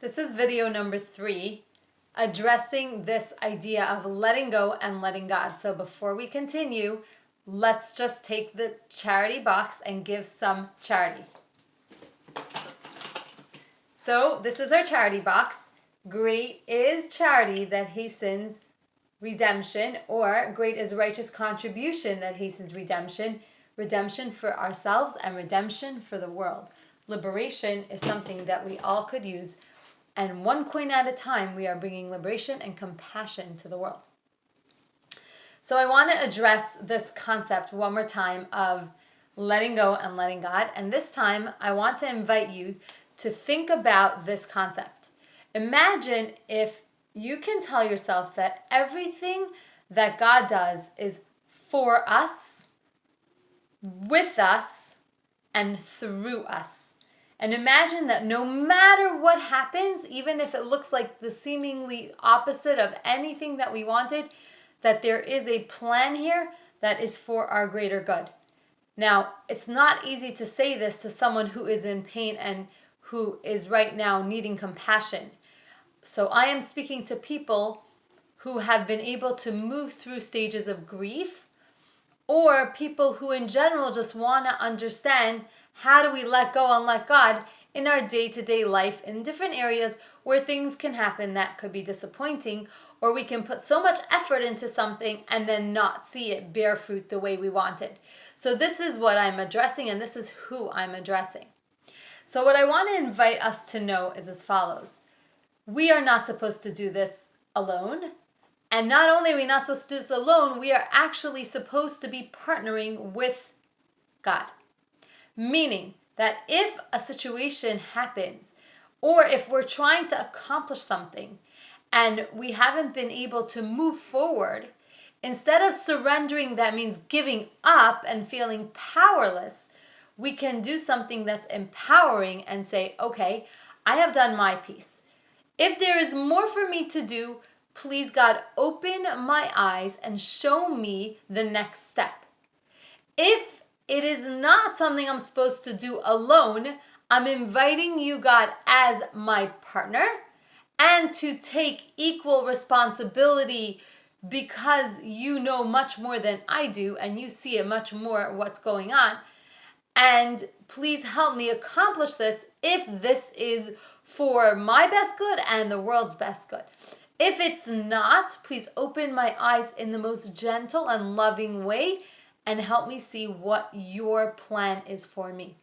This is video number 3, addressing this idea of letting go and letting God. So before we continue, let's just take the charity box and give some charity. So this is our charity box. Great is charity that hastens redemption, or great is righteous contribution that hastens redemption. Redemption for ourselves and redemption for the world. Liberation is something that we all could use, and one coin at a time we are bringing liberation and compassion to the world. So I want to address this concept one more time of letting go and letting God, and this time I want to invite you to think about this concept. Imagine if you can tell yourself that everything that God does is for us, with us, and through us. And imagine that no matter what happens, even if it looks like the seemingly opposite of anything that we wanted, that there is a plan here that is for our greater good. Now, it's not easy to say this to someone who is in pain and who is right now needing compassion. So I am speaking to people who have been able to move through stages of grief, or people who in general just want to understand how do we let go and let God in our day-to-day life in different areas where things can happen that could be disappointing, or we can put so much effort into something and then not see it bear fruit the way we wanted. So this is what I'm addressing, and this is who I'm addressing. So what I want to invite us to know is as follows. We are not supposed to do this alone. And not only are we not supposed to do this alone, we are actually supposed to be partnering with God. Meaning that if a situation happens, or if we're trying to accomplish something and we haven't been able to move forward, instead of surrendering, that means giving up and feeling powerless, we can do something that's empowering and say, okay, I have done my piece. If there is more for me to do, please God, open my eyes and show me the next step. If it is not something I'm supposed to do alone, I'm inviting you, God, as my partner, and to take equal responsibility because you know much more than I do and you see it much more what's going on. And please help me accomplish this if this is for my best good and the world's best good. If it's not, please open my eyes in the most gentle and loving way and help me see what your plan is for me.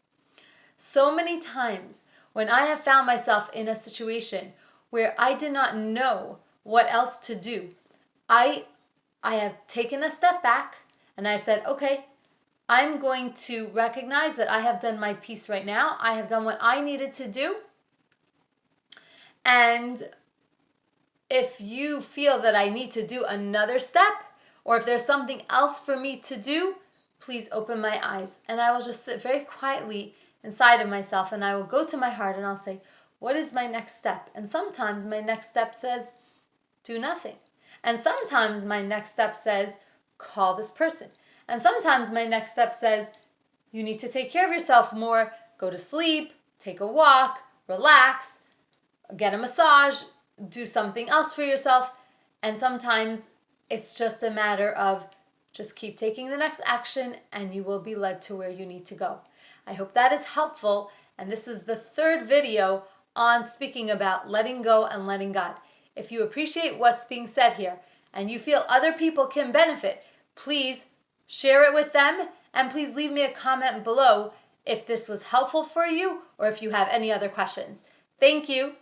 So many times when I have found myself in a situation where I did not know what else to do, I have taken a step back and I said, okay, I'm going to recognize that I have done my piece right now. I have done what I needed to do. And if you feel that I need to do another step, or if there's something else for me to do, please open my eyes. And I will just sit very quietly inside of myself and I will go to my heart and I'll say, what is my next step? And sometimes my next step says, do nothing. And sometimes my next step says, call this person. And sometimes my next step says, you need to take care of yourself more, go to sleep, take a walk, relax, get a massage, do something else for yourself. And sometimes it's just a matter of just keep taking the next action and you will be led to where you need to go. I hope that is helpful. And this is the 3rd video on speaking about letting go and letting God. If you appreciate what's being said here and you feel other people can benefit, please share it with them, and please leave me a comment below if this was helpful for you or if you have any other questions. Thank you.